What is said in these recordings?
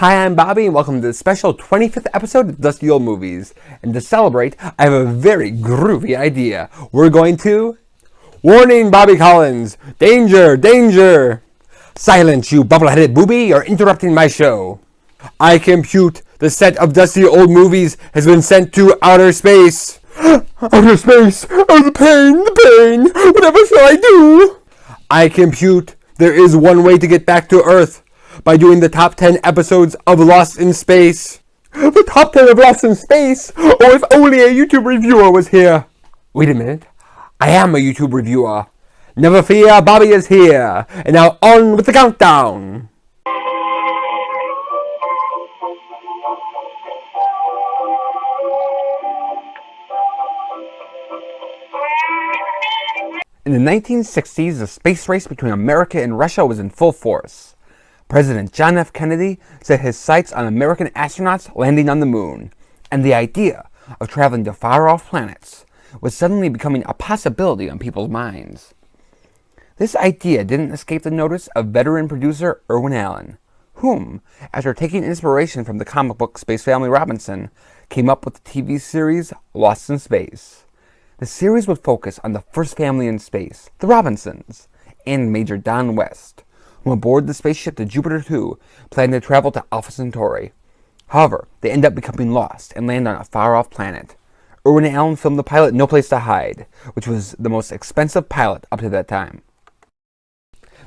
Hi, I'm Bobby, and welcome to the special 25th episode of Dusty Old Movies. And to celebrate, I have a very groovy idea. We're going to... Warning, Bobby Collins! Danger! Danger! Silence, you bubble-headed booby! You're interrupting my show. I compute the set of Dusty Old Movies has been sent to outer space. Outer space! Oh, the pain! Whatever shall I do? I compute there is one way to get back to Earth. By doing the top 10 episodes of Lost in Space. The top 10 of Lost in Space? Oh, if only a YouTube reviewer was here. Wait a minute. I am a YouTube reviewer. Never fear, Bobby is here. And now on with the countdown. In the 1960s, the space race between America and Russia was in full force. President John F. Kennedy set his sights on American astronauts landing on the moon, and the idea of traveling to far-off planets was suddenly becoming a possibility on people's minds. This idea didn't escape the notice of veteran producer Irwin Allen, whom, after taking inspiration from the comic book Space Family Robinson, came up with the TV series Lost in Space. The series would focus on the first family in space, the Robinsons, and Major Don West, who aboard the spaceship to Jupiter 2 planned to travel to Alpha Centauri. However, they end up becoming lost and land on a far-off planet. Irwin Allen filmed the pilot No Place to Hide, which was the most expensive pilot up to that time.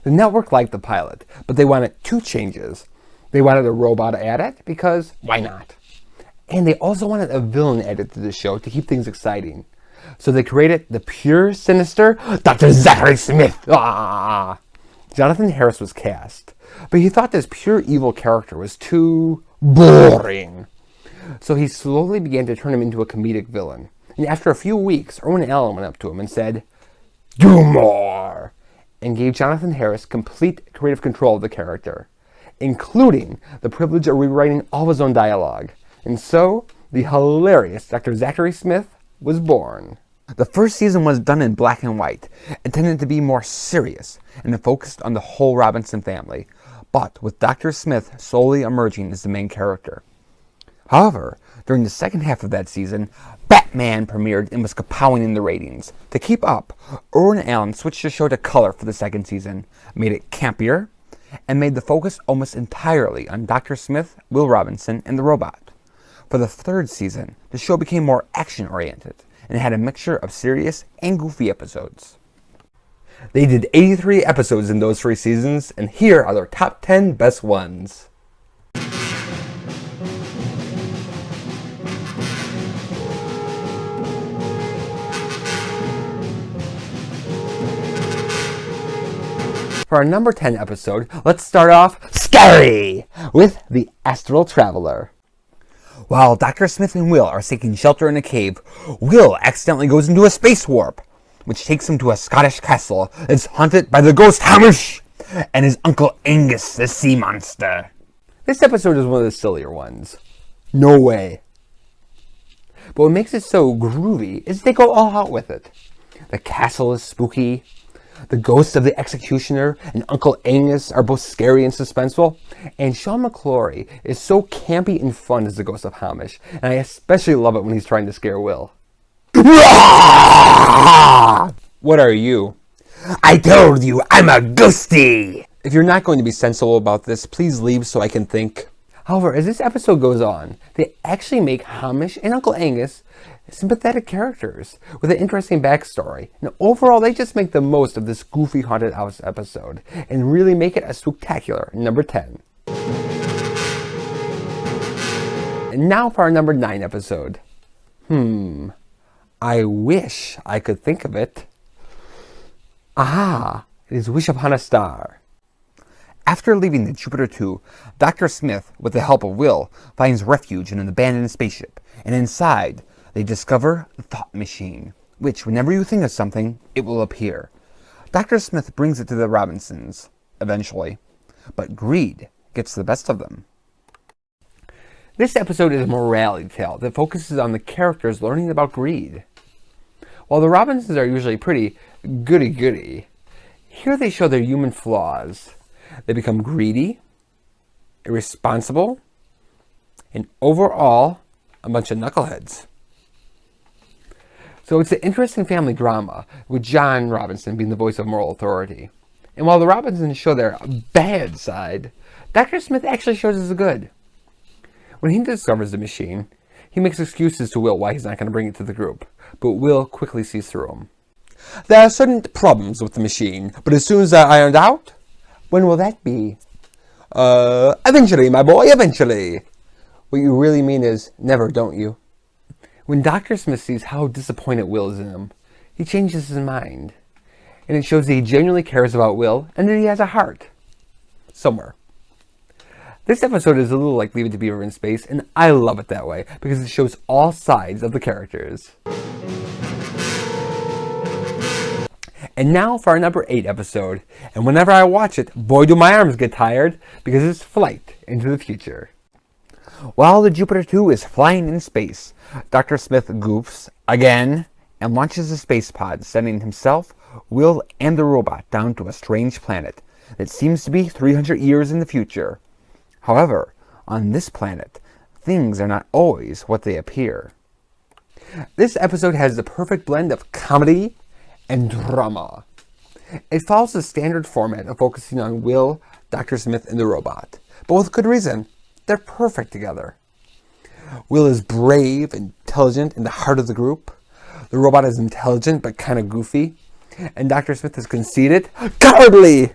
The network liked the pilot, but they wanted two changes. They wanted a robot added, because why not? And they also wanted a villain added to the show to keep things exciting. So they created the pure, sinister Dr. Zachary Smith. Jonathan Harris was cast, but he thought this pure evil character was too boring. So he slowly began to turn him into a comedic villain. And after a few weeks, Irwin Allen went up to him and said, "Do more!" and gave Jonathan Harris complete creative control of the character, including the privilege of rewriting all of his own dialogue. And so, the hilarious Dr. Zachary Smith was born. The first season was done in black and white, intended to be more serious, and focused on the whole Robinson family, but with Dr. Smith solely emerging as the main character. However, during the second half of that season, Batman premiered and was kapowing in the ratings. To keep up, Irwin Allen switched the show to color for the second season, made it campier, and made the focus almost entirely on Dr. Smith, Will Robinson, and the robot. For the third season, the show became more action-oriented, and had a mixture of serious and goofy episodes. They did 83 episodes in those 3 seasons, and here are their top 10 best ones. For our number 10 episode, let's start off scary with The Astral Traveler. While Dr. Smith and Will are seeking shelter in a cave, Will accidentally goes into a space warp, which takes him to a Scottish castle that's haunted by the ghost Hamish and his Uncle Angus, the sea monster. This episode is one of the sillier ones. No way. But what makes it so groovy is they go all out with it. The castle is spooky. The ghost of the executioner and Uncle Angus are both scary and suspenseful. And Sean McClory is so campy and fun as the ghost of Hamish. And I especially love it when he's trying to scare Will. What are you? I told you, I'm a ghosty! If you're not going to be sensible about this, please leave so I can think. However, as this episode goes on, they actually make Hamish and Uncle Angus sympathetic characters with an interesting backstory. And overall, they just make the most of this goofy haunted house episode and really make it a spectacular number 10. And now for our number 9 episode. I wish I could think of it. Aha! It is Wish Upon a Star. After leaving the Jupiter 2, Dr. Smith, with the help of Will, finds refuge in an abandoned spaceship, and inside, they discover the Thought Machine, which, whenever you think of something, it will appear. Dr. Smith brings it to the Robinsons, eventually, but greed gets the best of them. This episode is a morality tale that focuses on the characters learning about greed. While the Robinsons are usually pretty goody-goody, here they show their human flaws. They become greedy, irresponsible, and overall, a bunch of knuckleheads. So it's an interesting family drama, with John Robinson being the voice of moral authority. And while the Robinsons show their bad side, Dr. Smith actually shows us the good. When he discovers the machine, he makes excuses to Will why he's not going to bring it to the group, but Will quickly sees through them. There are certain problems with the machine, but as soon as they're ironed out, when will that be? Eventually, my boy, eventually. What you really mean is never, don't you? When Dr. Smith sees how disappointed Will is in him, he changes his mind. And it shows that he genuinely cares about Will and that he has a heart. Somewhere. This episode is a little like Leave It to Beaver in Space, and I love it that way because it shows all sides of the characters. And now for our number 8 episode, and whenever I watch it, boy do my arms get tired because it's Flight into the Future. While the Jupiter 2 is flying in space, Dr. Smith goofs again and launches a space pod, sending himself, Will, and the robot down to a strange planet that seems to be 300 years in the future. However, on this planet, things are not always what they appear. This episode has the perfect blend of comedy and drama. It follows the standard format of focusing on Will, Dr. Smith, and the robot, but with good reason. They're perfect together. Will is brave, intelligent, and the heart of the group. The robot is intelligent but kind of goofy. And Dr. Smith is conceited, cowardly,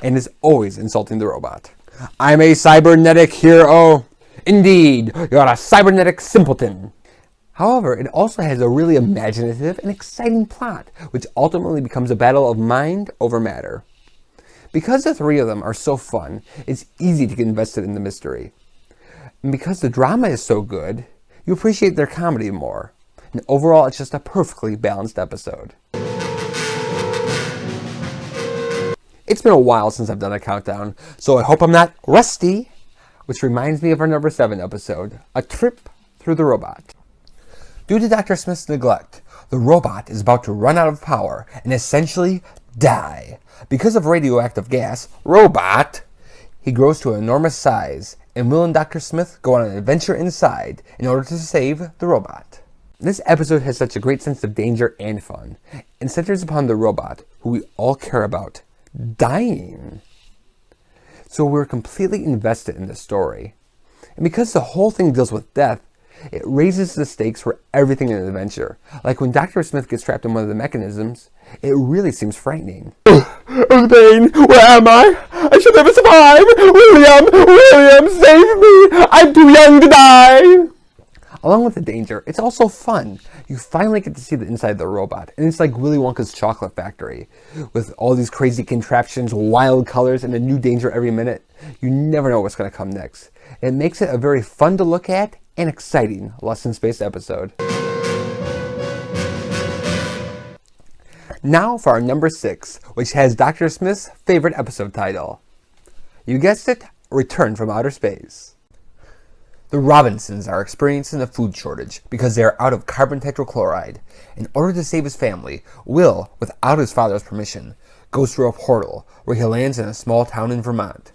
and is always insulting the robot. I'm a cybernetic hero. Indeed, you're a cybernetic simpleton. However, it also has a really imaginative and exciting plot, which ultimately becomes a battle of mind over matter. Because the three of them are so fun, it's easy to get invested in the mystery. And because the drama is so good, you appreciate their comedy more. And overall, it's just a perfectly balanced episode. It's been a while since I've done a countdown, so I hope I'm not rusty. Which reminds me of our number 7 episode, A Trip Through the Robot. Due to Dr. Smith's neglect, the robot is about to run out of power and essentially die. Because of radioactive gas, Robot, he grows to an enormous size, and Will and Dr. Smith go on an adventure inside in order to save the robot. This episode has such a great sense of danger and fun, and centers upon the robot, who we all care about, dying. So we're completely invested in the story. And because the whole thing deals with death, it raises the stakes for everything in an adventure. Like when Dr. Smith gets trapped in one of the mechanisms, it really seems frightening. Pain, where am I? I should never survive! William, save me! I'm too young to die! Along with the danger, it's also fun. You finally get to see the inside of the robot, and it's like Willy Wonka's chocolate factory. With all these crazy contraptions, wild colors, and a new danger every minute, you never know what's going to come next. It makes it a very fun to look at and exciting Lessons-based episode. Now for our number 6, which has Dr. Smith's favorite episode title. You guessed it, Return from Outer Space. The Robinsons are experiencing a food shortage because they are out of carbon tetrachloride. In order to save his family, Will, without his father's permission, goes through a portal where he lands in a small town in Vermont.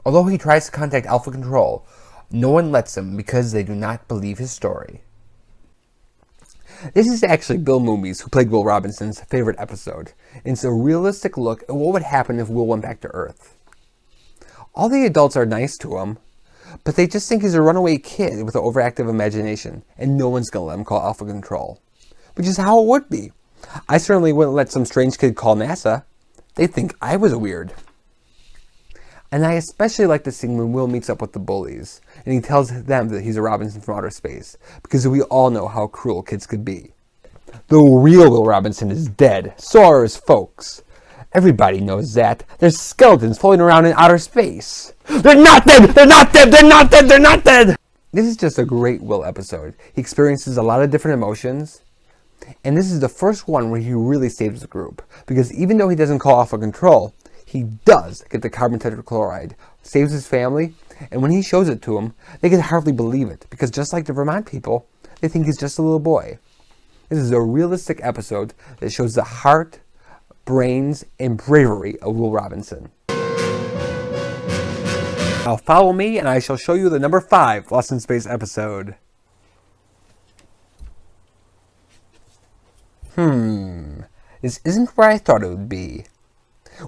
Although he tries to contact Alpha Control, no one lets him because they do not believe his story. This is actually Bill Moomies, who played Will Robinson's favorite episode, and it's a realistic look at what would happen if Will went back to Earth. All the adults are nice to him, but they just think he's a runaway kid with an overactive imagination, and no one's gonna let him call Alpha Control. Which is how it would be. I certainly wouldn't let some strange kid call NASA. They'd think I was weird. And I especially like the scene when Will meets up with the bullies, and he tells them that he's a Robinson from outer space, because we all know how cruel kids could be. The real Will Robinson is dead, so are his folks. Everybody knows that. There's skeletons floating around in outer space. They're not dead! They're not dead! They're not dead! They're not dead! This is just a great Will episode. He experiences a lot of different emotions, and this is the first one where he really saves the group, because even though he doesn't call Alpha Control, he does get the carbon tetrachloride, saves his family, and when he shows it to them, they can hardly believe it, because just like the Vermont people, they think he's just a little boy. This is a realistic episode that shows the heart, brains, and bravery of Will Robinson. Now follow me and I shall show you the number 5 Lost in Space episode. This isn't where I thought it would be.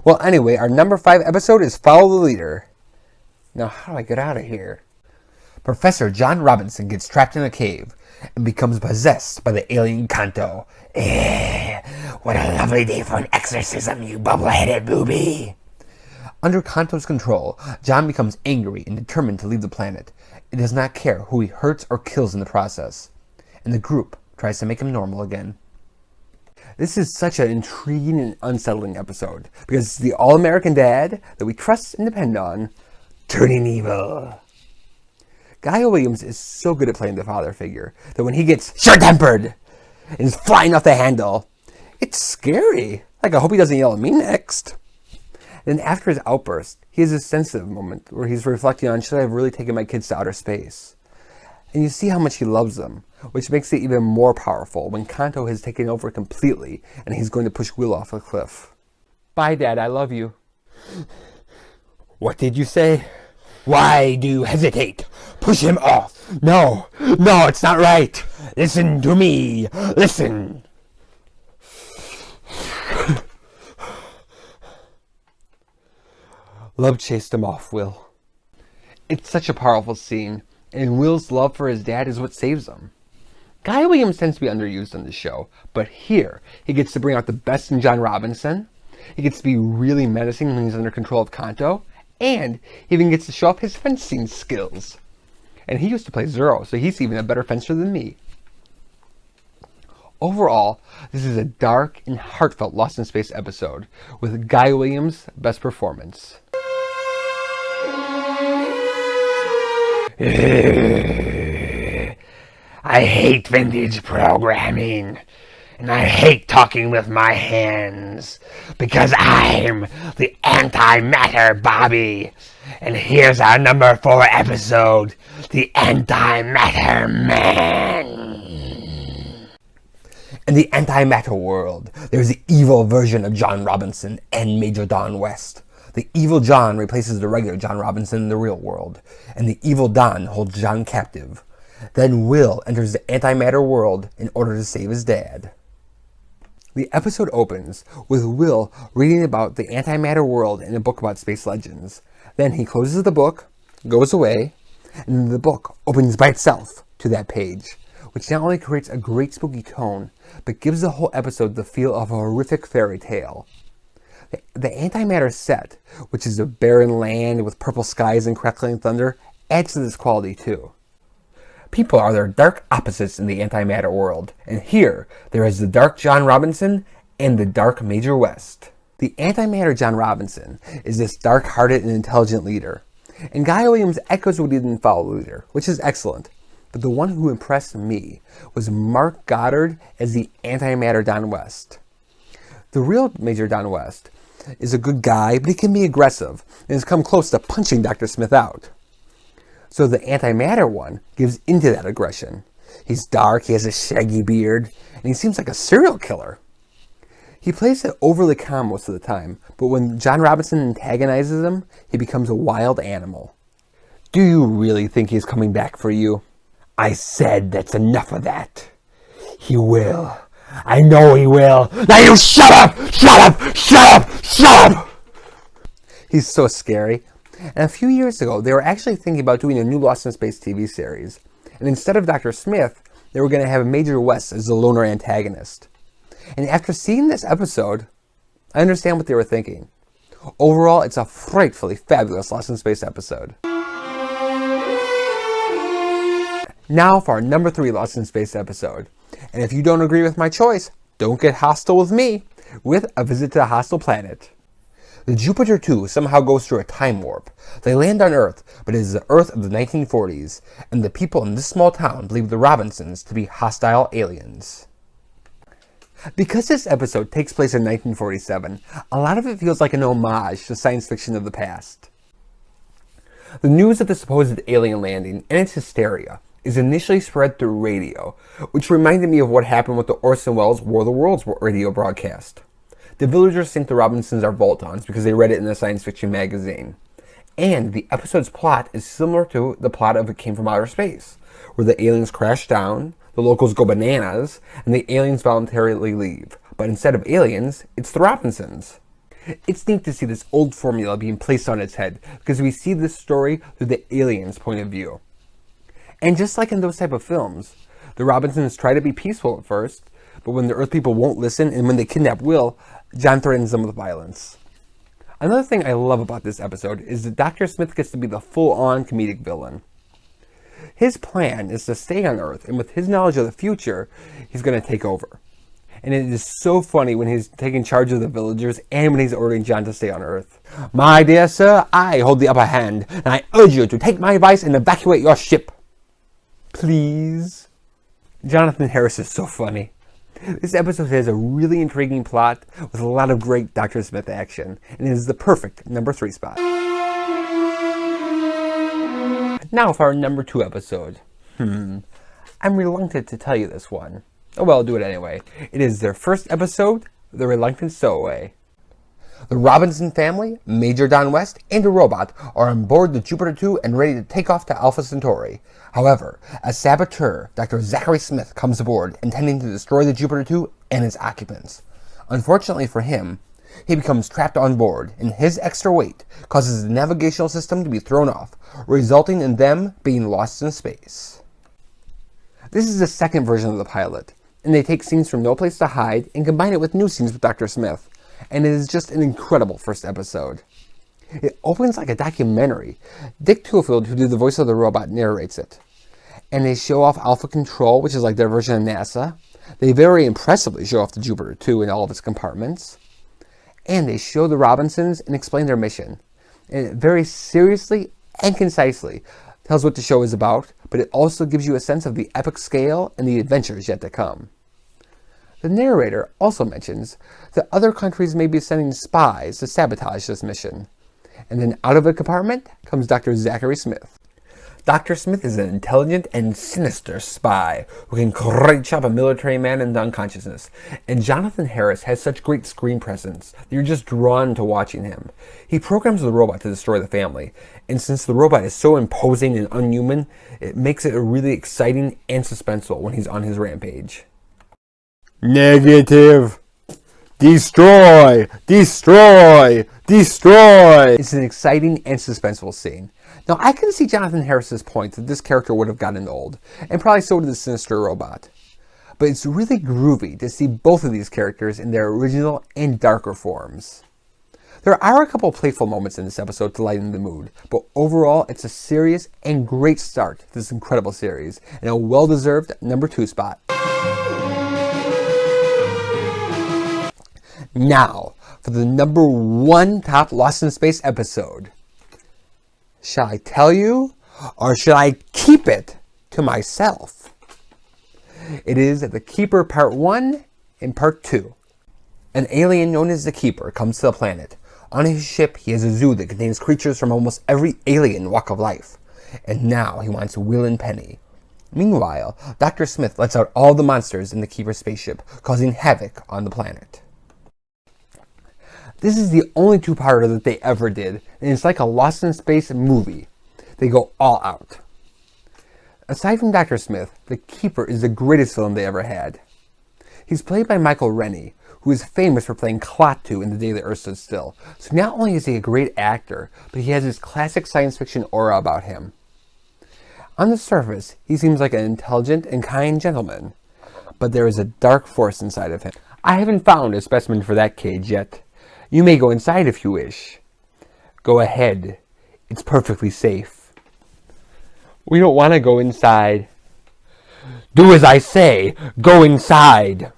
Well, anyway, our number 5 episode is Follow the Leader. Now, how do I get out of here? Professor John Robinson gets trapped in a cave and becomes possessed by the alien Kanto. What a lovely day for an exorcism, you bubble-headed booby. Under Kanto's control, John becomes angry and determined to leave the planet. He does not care who he hurts or kills in the process. And the group tries to make him normal again. This is such an intriguing and unsettling episode because it's the all-American dad that we trust and depend on turning evil. Guy Williams is so good at playing the father figure that when he gets short-tempered and is flying off the handle, it's scary. Like, I hope he doesn't yell at me next. Then after his outburst, he has a sensitive moment where he's reflecting on, should I have really taken my kids to outer space? And you see how much he loves them, which makes it even more powerful when Kanto has taken over completely and he's going to push Will off a cliff. Bye, Dad, I love you. What did you say? Why do you hesitate? Push him off. No, it's not right. Listen to me. Listen. Love chased him off, Will. It's such a powerful scene, and Will's love for his dad is what saves him. Guy Williams tends to be underused on the show, but here he gets to bring out the best in John Robinson. He gets to be really menacing when he's under control of Kanto, and he even gets to show off his fencing skills. And he used to play Zero, so he's even a better fencer than me. Overall, this is a dark and heartfelt Lost in Space episode, with Guy Williams' best performance. I hate vintage programming, and I hate talking with my hands, because I'm the antimatter Bobby. And here's our number 4 episode, The Antimatter Man. In the antimatter world, there's the evil version of John Robinson and Major Don West. The evil John replaces the regular John Robinson in the real world, and the evil Don holds John captive. Then Will enters the antimatter world in order to save his dad. The episode opens with Will reading about the antimatter world in a book about space legends. Then he closes the book, goes away, and the book opens by itself to that page, which not only creates a great spooky tone, but gives the whole episode the feel of a horrific fairy tale. The antimatter set, which is a barren land with purple skies and crackling thunder, adds to this quality too. People are their dark opposites in the antimatter world, and here there is the dark John Robinson and the dark Major West. The antimatter John Robinson is this dark-hearted and intelligent leader, and Guy Williams echoes what he did in Follow the Leader, which is excellent. But the one who impressed me was Mark Goddard as the antimatter Don West. The real Major Don West is a good guy, but he can be aggressive and has come close to punching Dr. Smith out. So the antimatter one gives into that aggression. He's dark, he has a shaggy beard, and he seems like a serial killer. He plays it overly calm most of the time, but when John Robinson antagonizes him, he becomes a wild animal. Do you really think he's coming back for you? I said that's enough of that. He will. I know he will. Now you shut up! Shut up! Shut up! Shut up! He's so scary. And a few years ago, they were actually thinking about doing a new Lost in Space TV series. And instead of Dr. Smith, they were going to have Major West as the loner antagonist. And after seeing this episode, I understand what they were thinking. Overall, it's a frightfully fabulous Lost in Space episode. Now for our number 3 Lost in Space episode. And if you don't agree with my choice, don't get hostile with me with A Visit to a Hostile Planet. The Jupiter 2 somehow goes through a time warp. They land on Earth, but it is the Earth of the 1940s, and the people in this small town believe the Robinsons to be hostile aliens. Because this episode takes place in 1947, a lot of it feels like an homage to science fiction of the past. The news of the supposed alien landing and its hysteria is initially spread through radio, which reminded me of what happened with the Orson Welles War of the Worlds radio broadcast. The villagers think the Robinsons are Voltons because they read it in a science fiction magazine. And the episode's plot is similar to the plot of It Came from Outer Space, where the aliens crash down, the locals go bananas, and the aliens voluntarily leave. But instead of aliens, it's the Robinsons. It's neat to see this old formula being placed on its head, because we see this story through the aliens' point of view. And just like in those type of films, the Robinsons try to be peaceful at first, but when the Earth people won't listen and when they kidnap Will, John threatens them with violence. Another thing I love about this episode is that Dr. Smith gets to be the full-on comedic villain. His plan is to stay on Earth, and with his knowledge of the future, he's going to take over. And it is so funny when he's taking charge of the villagers and when he's ordering John to stay on Earth. My dear sir, I hold the upper hand, and I urge you to take my advice and evacuate your ship. Please? Jonathan Harris is so funny. This episode has a really intriguing plot with a lot of great Dr. Smith action, and it is the perfect number 3 spot. Now for our number 2 episode. I'm reluctant to tell you this one. Oh well, I'll do it anyway. It is their first episode, The Reluctant Stowaway. The Robinson family, Major Don West, and a robot are on board the Jupiter 2 and ready to take off to Alpha Centauri. However, a saboteur, Dr. Zachary Smith, comes aboard, intending to destroy the Jupiter 2 and its occupants. Unfortunately for him, he becomes trapped on board, and his extra weight causes the navigational system to be thrown off, resulting in them being lost in space. This is the second version of the pilot, and they take scenes from No Place to Hide and combine it with new scenes with Dr. Smith, and it is just an incredible first episode. It opens like a documentary. Dick Tulefield, who did the voice of the robot, narrates it. And they show off Alpha Control, which is like their version of NASA. They very impressively show off the Jupiter 2 and all of its compartments. And they show the Robinsons and explain their mission. And it very seriously and concisely tells what the show is about, but it also gives you a sense of the epic scale and the adventures yet to come. The narrator also mentions that other countries may be sending spies to sabotage this mission. And then out of a compartment comes Dr. Zachary Smith. Dr. Smith is an intelligent and sinister spy who can karate chop a military man into unconsciousness. And Jonathan Harris has such great screen presence that you're just drawn to watching him. He programs the robot to destroy the family, and since the robot is so imposing and unhuman, it makes it really exciting and suspenseful when he's on his rampage. Negative. Destroy! Destroy! Destroy! It's an exciting and suspenseful scene. Now, I can see Jonathan Harris's point that this character would have gotten old, and probably so did the sinister robot. But it's really groovy to see both of these characters in their original and darker forms. There are a couple playful moments in this episode to lighten the mood, but overall it's a serious and great start to this incredible series, and a well-deserved number 2 spot. Now, for the number 1 top Lost in Space episode. Shall I tell you, or should I keep it to myself? It is The Keeper Part 1 and Part 2. An alien known as the Keeper comes to the planet. On his ship, he has a zoo that contains creatures from almost every alien walk of life. And now he wants Will and Penny. Meanwhile, Dr. Smith lets out all the monsters in the Keeper spaceship, causing havoc on the planet. This is the only 2-parter that they ever did, and it's like a Lost in Space movie. They go all out. Aside from Dr. Smith, The Keeper is the greatest villain they ever had. He's played by Michael Rennie, who is famous for playing Klaatu in The Day the Earth Stood Still. So not only is he a great actor, but he has this classic science fiction aura about him. On the surface, he seems like an intelligent and kind gentleman, but there is a dark force inside of him. I haven't found a specimen for that cage yet. You may go inside if you wish. Go ahead. It's perfectly safe. We don't want to go inside. Do as I say. Go inside.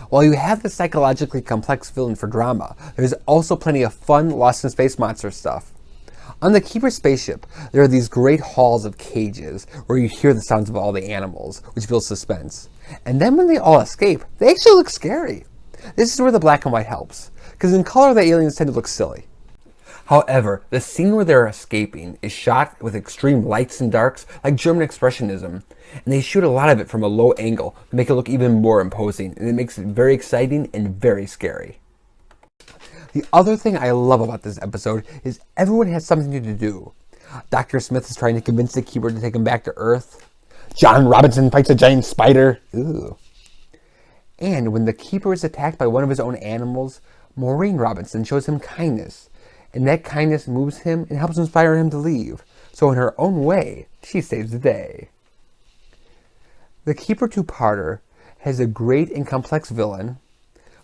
While you have the psychologically complex villain for drama, there's also plenty of fun Lost in Space monster stuff. On the Keeper spaceship, there are these great halls of cages where you hear the sounds of all the animals, which builds suspense. And then when they all escape, they actually look scary. This is where the black and white helps, because in color the aliens tend to look silly. However, the scene where they're escaping is shot with extreme lights and darks, like German Expressionism, and they shoot a lot of it from a low angle to make it look even more imposing, and it makes it very exciting and very scary. The other thing I love about this episode is everyone has something to do. Dr. Smith is trying to convince the Keeper to take him back to Earth. John Robinson fights a giant spider. Ooh. And when the Keeper is attacked by one of his own animals, Maureen Robinson shows him kindness. And that kindness moves him and helps inspire him to leave. So in her own way, she saves the day. The Keeper two-parter has a great and complex villain,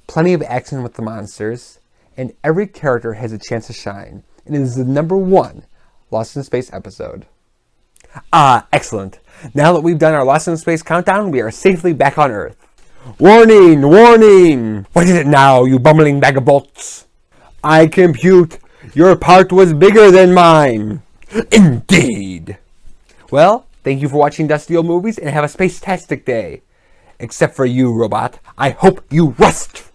plenty of action with the monsters, and every character has a chance to shine. And it is the #1 Lost in Space episode. Excellent. Now that we've done our Lost in Space countdown, we are safely back on Earth. Warning! Warning! What is it now, you bumbling bag of bolts? I compute your part was bigger than mine. Indeed. Well, thank you for watching Dusty Old Movies, and have a space-tastic day. Except for you, robot. I hope you rust!